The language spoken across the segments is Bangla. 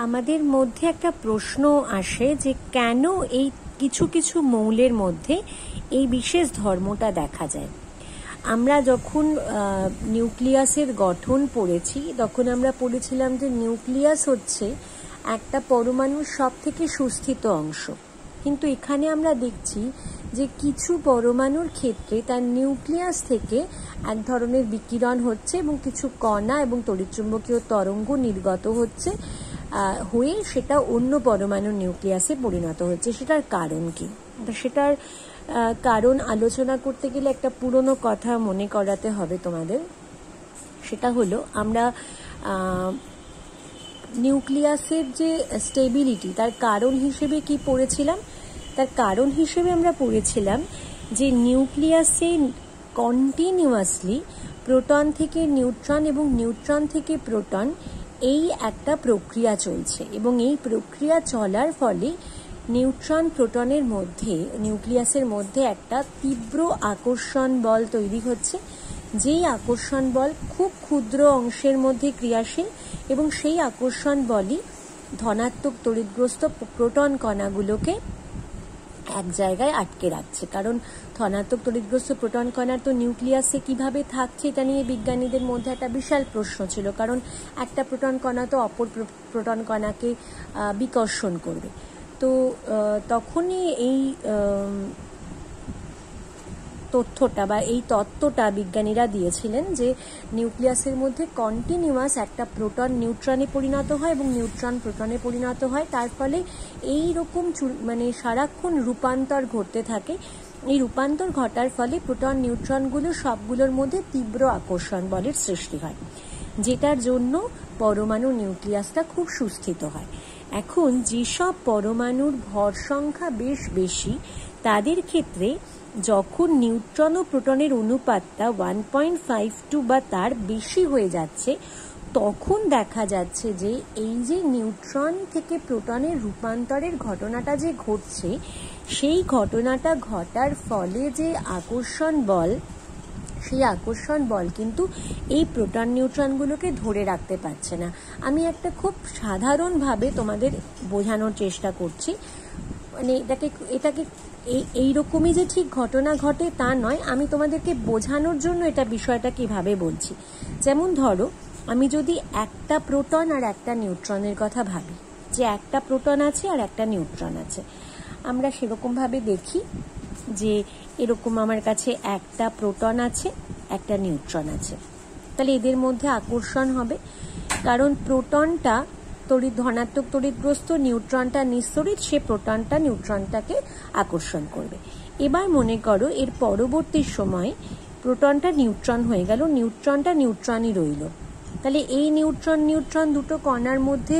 আমাদের মধ্যে একটা প্রশ্ন আসে যে কেন এই কিছু কিছু মৌলের মধ্যে এই বিশেষ ধর্মটা দেখা যায়। আমরা যখন নিউক্লিয়াসের গঠন পড়েছি তখন আমরা পড়েছিলাম যে নিউক্লিয়াস হচ্ছে একটা পরমাণুর সব থেকে সুস্থিত অংশ, কিন্তু এখানে আমরা দেখছি যে কিছু পরমাণুর ক্ষেত্রে তার নিউক্লিয়াস থেকে এক ধরনের বিকিরণ হচ্ছে এবং কিছু কণা এবং তড়িৎচুম্বকীয় তরঙ্গ নির্গত হচ্ছে হয়ে সেটা অন্য পরমাণুর নিউক্লিয়াসে পরিণত হচ্ছে। সেটার কারণ কি? সেটার কারণ আলোচনা করতে গেলে একটা পুরনো কথা মনে করাতে হবে তোমাদের। সেটা হলো আমরা নিউক্লিয়াসের যে স্টেবিলিটি তার কারণ হিসেবে কি পড়েছিলাম? তার কারণ হিসেবে আমরা পড়েছিলাম যে নিউক্লিয়াসে কন্টিনিউয়াসলি প্রোটন থেকে নিউট্রন এবং নিউট্রন থেকে প্রোটন এই একটা প্রক্রিয়া চলছে এবং এই প্রক্রিয়া চলার ফলে নিউট্রন প্রোটনের মধ্যে নিউক্লিয়াসের মধ্যে একটা তীব্র আকর্ষণ বল তৈরি হচ্ছে, যেই আকর্ষণ বল খুব ক্ষুদ্র অংশের মধ্যে ক্রিয়াশীল এবং সেই আকর্ষণ বলই ধনাত্মক তড়িৎগ্রস্ত প্রোটন কণাগুলোকে এক জায়গায় আটকে রাখছে। কারণ ধনাত্মক তড়িৎগ্রস্ত প্রোটন কণার তো নিউক্লিয়াসে কিভাবে থাকছে এটা নিয়ে বিজ্ঞানীদের মধ্যে একটা বিশাল প্রশ্ন ছিল, কারণ একটা প্রোটন কণা তো অপর প্রোটন কণাকে বিকর্ষণ করবে। তো তখনই এই তথ্যটা বা এই তত্ত্বটা বিজ্ঞানীরা দিয়েছিলেন যে নিউক্লিয়াসের মধ্যে কন্টিনিউয়াস একটা প্রোটন নিউট্রনে পরিণত হয় এবং নিউট্রন প্রোটনে পরিণত হয়, তার ফলে এই রকম সারাক্ষণ রূপান্তর ঘটতে থাকে। এই রূপান্তর ঘটার ফলে প্রোটন নিউট্রনগুলো সবগুলোর মধ্যে তীব্র আকর্ষণ বলের সৃষ্টি হয়, যেটার জন্য পরমাণু নিউক্লিয়াসটা খুব সুস্থিত হয়। এখন যেসব পরমাণুর ভর সংখ্যা বেশ বেশি তাদের ক্ষেত্রে যখন নিউট্রন ও প্রোটনের অনুপাতটা 1.52 বা তার বেশি হয়ে যাচ্ছে তখন দেখা যাচ্ছে যে এই যে নিউট্রন থেকে প্রোটনের রূপান্তরের ঘটনাটা যে ঘটছে সেই ঘটনাটা ঘটার ফলে যে আকর্ষণ বল, সেই আকর্ষণ বল কিন্তু এই প্রোটন নিউট্রনগুলোকে ধরে রাখতে পারছে না। আমি একটা খুব সাধারণভাবে তোমাদের বোঝানোর চেষ্টা করছি, এটাকে এইরকমই যে ঠিক ঘটনা ঘটে তা নয়, আমি তোমাদেরকে বোঝানোর জন্য এটা বিষয়টা কিভাবে বলছি। যেমন ধরো আমি যদি একটা প্রোটন আর একটা নিউট্রনের কথা ভাবি, যে একটা প্রোটন আছে আর একটা নিউট্রন আছে, আমরা সেরকমভাবে দেখি যে এরকম আমার কাছে একটা প্রোটন আছে একটা নিউট্রন আছে, তাহলে এদের মধ্যে আকর্ষণ হবে, কারণ প্রোটনটা ধনাত্মক তড়িৎগ্রস্ত, নিউট্রনটা নিস্তড়িৎ, সে প্রোটনটা নিউট্রনটাকে আকর্ষণ করবে। এবার মনে করো এর পরবর্তী সময় প্রোটনটা নিউট্রন হয়ে গেল, নিউট্রনটা নিউট্রনই রইল, তাহলে এই নিউট্রন দুটো কণার মধ্যে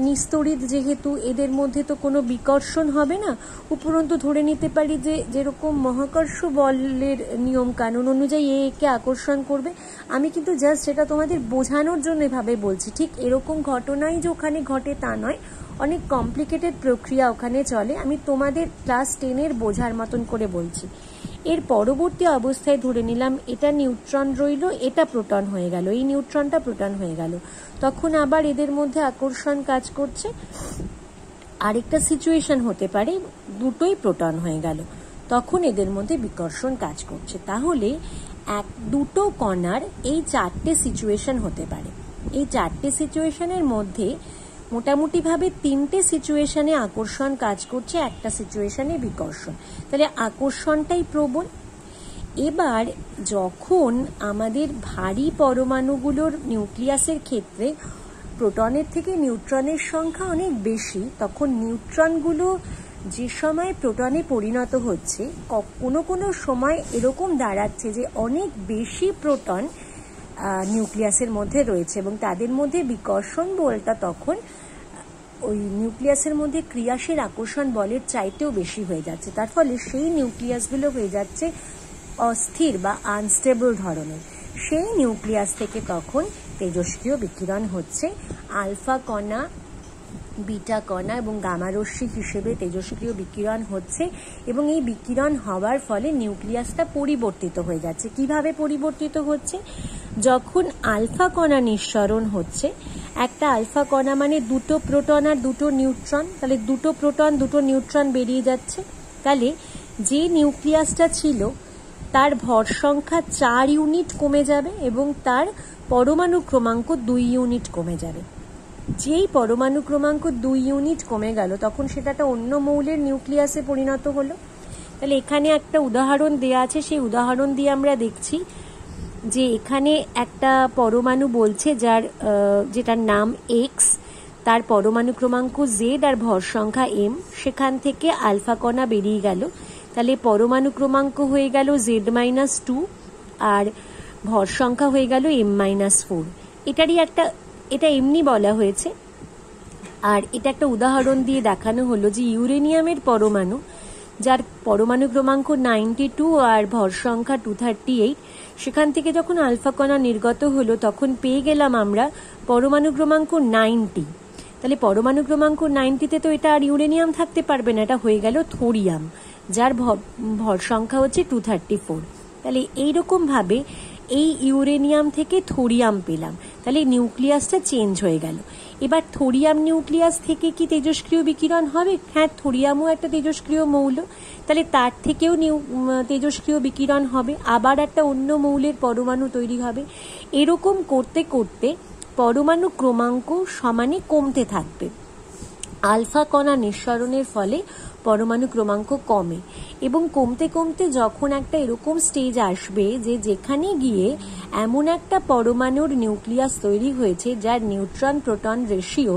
নিস্তড়িৎ যেহেতু এদের মধ্যে তো কোনো বিকর্ষণ হবে না, উপরন্তু ধরে নিতে পারি যে যেরকম মহাকর্ষ বলের নিয়ম কানুন অনুযায়ী একে আকর্ষণ করবে। আমি কিন্তু জাস্ট সেটা তোমাদের বোঝানোর জন্য এভাবে বলছি, ঠিক এরকম ঘটনাই যে ওখানে ঘটে তা নয়, অনেক কমপ্লিকেটেড প্রক্রিয়া ওখানে চলে। আমি তোমাদের ক্লাস 10-এর বোঝার মতন করে বলছি। এর পরবর্তী অবস্থায় ধরে নিলাম এটা নিউট্রন রইল, এটা প্রোটন হয়ে গেল, এই নিউট্রনটা প্রোটন হয়ে গেল, তখন আবার এদের মধ্যে আকর্ষণ কাজ করছে। আরেকটা সিচুয়েশন হতে পারে দুটোই প্রোটন হয়ে গেল, তখন এদের মধ্যে বিকর্ষণ কাজ করছে। তাহলে দুটো কণার এই 4টে সিচুয়েশন হতে পারে। এই 4টে সিচুয়েশনের মধ্যে মোটামুটি ভাবে 3টে সিচুয়েশনে আকর্ষণ কাজ করছে, একটা সিচুয়েশনে বিকর্ষণ, তাহলে আকর্ষণটাই প্রবল। এবার যখন আমাদের ভারী পরমাণুগুলোর নিউক্লিয়াসের ক্ষেত্রে প্রোটনের থেকে নিউট্রনের সংখ্যা অনেক বেশি, তখন নিউট্রনগুলো যে সময় প্রোটনে পরিণত হচ্ছে কোনো সময় এরকম দাঁড়াচ্ছে যে অনেক বেশি প্রোটন নিউক্লিয়াসের মধ্যে রয়েছে এবং তাদের মধ্যে বিকর্ষণ বলটা তখন ওই নিউক্লিয়াসের মধ্যে ক্রিয়াশীল আকর্ষণ বলের চাইতেও বেশি হয়ে যাচ্ছে, তার ফলে সেই নিউক্লিয়াসগুলো হয়ে যাচ্ছে অস্থির বা আনস্টেবল ধরনের। সেই নিউক্লিয়াস থেকে তখন তেজস্ক্রিয় বিকিরণ হচ্ছে, আলফা কণা, বিটা কণা এবং গামা রশ্মি হিসেবে তেজস্ক্রিয় বিকিরণ হচ্ছে এবং এই বিকিরণ হওয়ার ফলে নিউক্লিয়াসটা পরিবর্তিত হয়ে যাচ্ছে। কিভাবে পরিবর্তিত হচ্ছে? যখন আলফা কণা নিঃসরণ হচ্ছে, একটা আলফা কণা মানে দুটো প্রোটন আর দুটো নিউট্রন, তাহলে দুটো প্রোটন দুটো নিউট্রন বেরিয়ে যাচ্ছে। তাহলে যে নিউক্লিয়াসটা ছিল তার ভর সংখ্যা 4 ইউনিট কমে যাবে এবং তার পরমাণু ক্রমাঙ্ক 2 ইউনিট কমে যাবে। যেই পরমাণু ক্রমাঙ্ক 2 ইউনিট কমে গেল তখন সেটা একটা অন্য মৌলের নিউক্লিয়াসে পরিণত হলো। তাহলে এখানে একটা উদাহরণ দেয়া আছে, সেই উদাহরণ দিয়ে আমরা দেখছি যে এখানে একটা পরমাণু বলছে যেটার নাম এক্স, তার পরমাণু ক্রমাঙ্ক জেড আর ভর সংখ্যা এম, সেখান থেকে আলফা কণা বেরিয়ে গেল। তাহলে পরমাণু ক্রমাঙ্ক হয়ে গেল Z-2 আর ভর সংখ্যা হয়ে গেল M-4। এটা এমনি বলা হয়েছে। আর এটা একটা উদাহরণ দিয়ে দেখানো হলো যে ইউরেনিয়ামের পরমাণু, যার পরমাণু ক্রমাঙ্ক 92 আর ভর সংখ্যা 238, সেখান থেকে যখন আলফা কণা নির্গত হলো তখন পেয়ে গেলাম আমরা পরমাণু ক্রমাঙ্ক 90। তাহলে পরমাণু ক্রমাঙ্ক 90-তে তো এটা আর ইউরেনিয়াম থাকতে পারবে না, এটা হয়ে গেল থোরিয়াম, যার ভর সংখ্যা হচ্ছে 234। তাহলে এইরকম ভাবে এই ইউরেনিয়াম থেকে থোরিয়াম পেলাম, তাহলে নিউক্লিয়াসটা চেঞ্জ হয়ে গেল। এবার থোরিয়াম নিউক্লিয়াস থেকে কি তেজস্ক্রিয় বিকিরণ হবে? হ্যাঁ, থোরিয়ামও একটা তেজস্ক্রিয় মৌল, তাহলে তার থেকেও তেজস্ক্রিয় বিকিরণ হবে, আবার একটা অন্য মৌলের পরমাণু তৈরি হবে। এরকম করতে করতে পরমাণু ক্রমাঙ্ক সমানে কমতে থাকবে। আলফা কণা নিঃসরণের ফলে পরমাণু ক্রমাঙ্ক কমে এবং কমতে কমতে যখন একটা এরকম স্টেজ আসবে যে যেখানে গিয়ে এমন একটা পরমাণুর নিউক্লিয়াস তৈরি হয়েছে যার নিউট্রন প্রোটন রেশিও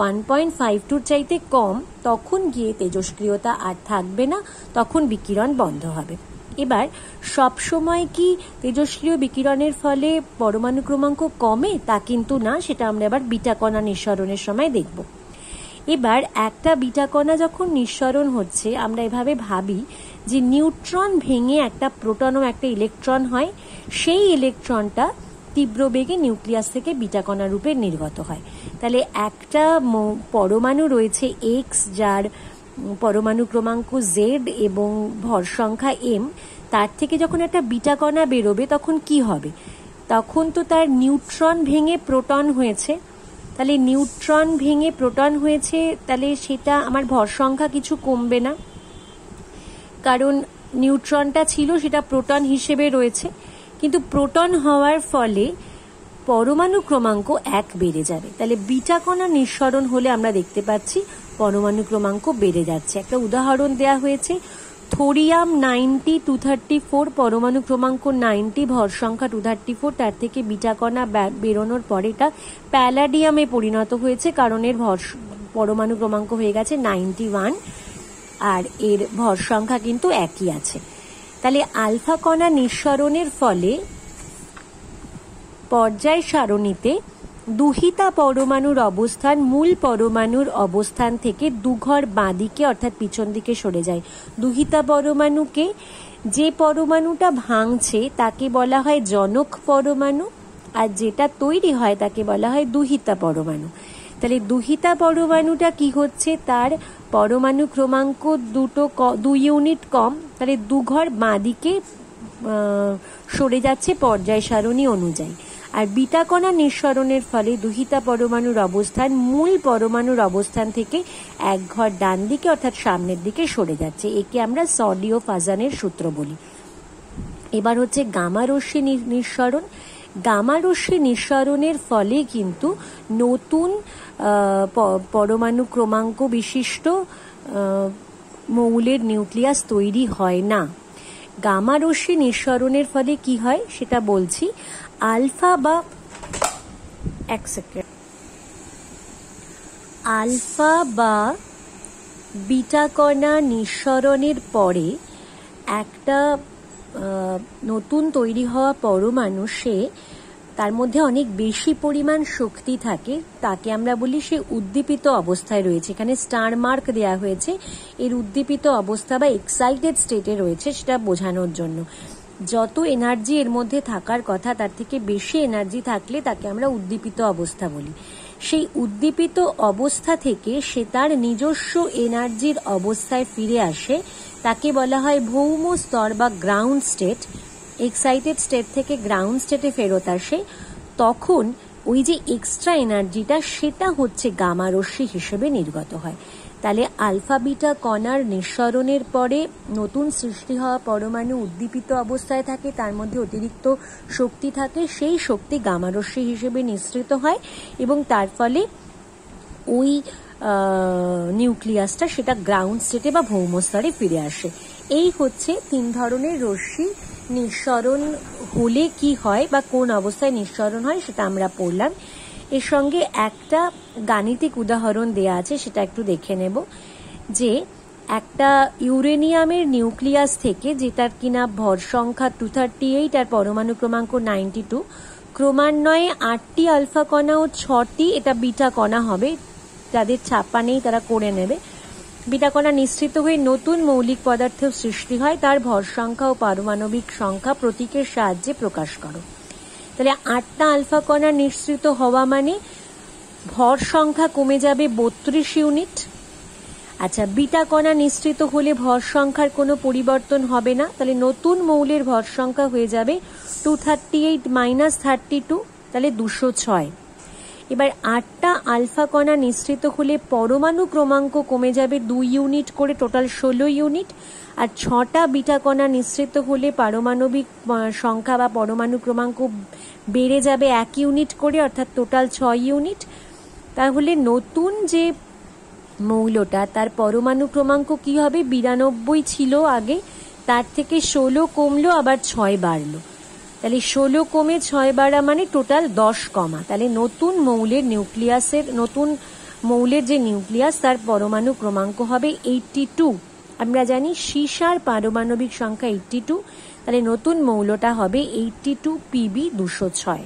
1.52 চাইতে কম, তখন গিয়ে তেজস্ক্রিয়তা আর থাকবে না, তখন বিকিরণ বন্ধ হবে। এবার সব সময় কি তেজস্ক্রিয় বিকিরণের ফলে পরমাণু ক্রমাঙ্ক কমে? তা কিন্তু না, সেটা আমরা আবার বিটা কণা নিঃসরণের সময় দেখব। এবার একটা বিটা কণা যখন নিঃসরণ হচ্ছে, আমরা এভাবে ভাবি যে নিউট্রন ভেঙে একটা প্রোটন ও একটা ইলেকট্রন হয়, সেই ইলেকট্রনটা তীব্র বেগে নিউক্লিয়াস থেকে বিটা কণা রূপে নির্গত হয়। তাহলে একটা পরমাণু রয়েছে এক্স, যার পরমাণু ক্রমাঙ্ক জেড এবং ভর সংখ্যা এম, তার থেকে যখন একটা বিটা কণা বেরোবে তখন কি হবে? তখন তো তার নিউট্রন ভেঙে প্রোটন হয়েছে, তাহলে নিউট্রন ভেঙে প্রোটন হয়েছে, তাহলে সেটা আমার ভর সংখ্যা কিছু কমবে না, কারণ নিউট্রনটা ছিল সেটা প্রোটন হিসেবে রয়েছে, কিন্তু প্রোটন হওয়ার ফলে পরমাণু ক্রমাঙ্ক 1 বেড়ে যাবে। তাহলে বিটা কণা নিঃসরণ হলে আমরা দেখতে পাচ্ছি পরমাণু ক্রমাঙ্ক বেড়ে যাচ্ছে। একটা উদাহরণ দেয়া হয়েছে, থোরিয়াম 90 234, পরমাণু ক্রমাঙ্ক 90, ভর সংখ্যা 234, তার থেকে বিটা কণা বেরোনোর পরে এটা প্যালাডিয়ামে পরিণত হয়েছে, কারণ এর পরমাণু ক্রমাঙ্ক হয়ে গেছে 91 আর এর ভর সংখ্যা কিন্তু একই আছে। তাহলে আলফা কণা নিঃসরণের ফলে পর্যায় সারণীতে দুহিতা পরমাণুর অবস্থান মূল পরমাণুর অবস্থান থেকে দুঘর বাঁদিকে অর্থাৎ পিছন দিকে সরে যায়। দুহিতা পরমাণুকে, যে পরমাণুটা ভাঙছে তাকে বলা হয় জনক পরমাণু, আর যেটা তৈরি হয় তাকে বলা হয় দুহিতা পরমাণু। তাহলে দুহিতা পরমাণুটা কি হচ্ছে? তার পরমাণু ক্রমাঙ্ক 2 ইউনিট কম, তাহলে দুঘর বাঁদিকে সরে যাচ্ছে পর্যায় সারণী অনুযায়ী। আর বিটা কণা নিঃসরণের ফলে দুহিতা পরমাণুর অবস্থান মূল পরমাণুর অবস্থান থেকে 1 ঘর ডান দিকে অর্থাৎ সামনের দিকে সরে যাচ্ছে। একে আমরা সডিও ফাজানের সূত্র বলি। এবার হচ্ছে গামা রশ্মি নিঃসরণ। গামা রশ্মি নিঃসরণের ফলে কিন্তু নতুন পরমাণু ক্রমাঙ্ক বিশিষ্ট মৌলের নিউক্লিয়াস তৈরি হয় না। গামা রশ্মি নিঃসরণের ফলে কি হয় সেটা বলছি। আলফা বা বিটা কণা নিঃসরণের পরে একটা নতুন তৈরি হওয়া পরমাণু, সে তার মধ্যে অনেক বেশি পরিমাণ শক্তি থাকে, তাকে আমরা বলি সে উদ্দীপিত অবস্থায় রয়েছে। এখানে স্টার মার্ক দেওয়া হয়েছে, এর উদ্দীপিত অবস্থা বা এক্সাইটেড স্টেটে রয়েছে সেটা বোঝানোর জন্য। যত এনার্জি এর মধ্যে থাকার কথা তার থেকে বেশি এনার্জি থাকলে তাকে আমরা উদ্দীপিত অবস্থা বলি। সেই উদ্দীপিত অবস্থা থেকে সে তার নিজস্ব এনার্জির অবস্থায় ফিরে আসে, তাকে বলা হয় ভৌম স্তর বা গ্রাউন্ড স্টেট। এক্সাইটেড স্টেট থেকে গ্রাউন্ড স্টেটে ফেরত আসে, তখন ওই যে এক্সট্রা এনার্জিটা সেটা হচ্ছে গামা রশ্মি হিসেবে নির্গত হয়। তাহলে আলফা বিটা কণার নিঃসরণের পরে নতুন সৃষ্টি হওয়া পরমাণু উদ্দীপিত অবস্থায় থাকে, তার মধ্যে অতিরিক্ত শক্তি থাকে, সেই শক্তি গামা রশ্মি হিসেবে নিঃসৃত হয় এবং তার ফলে ওই নিউক্লিয়াসটা সেটা গ্রাউন্ড স্টেটে বা ভৌম স্তরে ফিরে আসে। এই হচ্ছে 3 ধরনের রশ্মি নিঃসরণ হলে কি হয় বা কোন অবস্থায় নিঃসরণ হয় সেটা আমরা পড়লাম। এর সঙ্গে একটা গাণিতিক উদাহরণ দেয়া আছে, সেটা একটু দেখে নেব। যে একটা ইউরেনিয়ামের নিউক্লিয়াস থেকে, যেটার কিনা ভর সংখ্যা 238 আর পরমাণু ক্রমাঙ্ক 92, ক্রমান্বয়ে 8টি আলফা কণা ও 6টি এটা বিটা কণা হবে, যাদের ছাপা নেই তারা করে নেবে, বিটা কণা নিঃসৃত হয়ে নতুন মৌলিক পদার্থের সৃষ্টি হয়। তার ভর সংখ্যা ও পারমাণবিক সংখ্যা প্রতীকের সাহায্যে প্রকাশ করো। তাহলে 8টা আলফা কণা নিঃসৃত হওয়া মানে ভর সংখ্যা কমে যাবে 32 ইউনিট। আচ্ছা, বিটা কণা নিঃসৃত হলে ভর সংখ্যার কোনো পরিবর্তন হবে না, তাহলে নতুন মৌলের ভর সংখ্যা হয়ে যাবে 238 মাইনাস 32, তাহলে 206। এবার 8টা আলফা কণা নিঃসৃত হলে পরমাণু ক্রমাঙ্ক কমে যাবে 2 ইউনিট করে, টোটাল 16 ইউনিট। আর 6টা বিটা কণা নিঃসৃত হলে পারমাণবিক সংখ্যা বা পরমাণু ক্রমাঙ্ক বেড়ে যাবে 1 ইউনিট করে, অর্থাৎ টোটাল 6 ইউনিট। তাহলে নতুন যে মৌলটা তার পরমাণু ক্রমাঙ্ক কি হবে? 92 ছিল আগে, তার থেকে 16 কমলো, আবার 6 বাড়লো। তাহলে 16 কমে 6 বাড়া মানে টোটাল 10 কমা। তাহলে নতুন মৌলের যে নিউক্লিয়াস তার পরমাণু ক্রমাঙ্ক হবে 82। আমরা জানি সীসার পারমাণবিক সংখ্যা 82, তাহলে নতুন মৌলটা হবে 82 PB 206।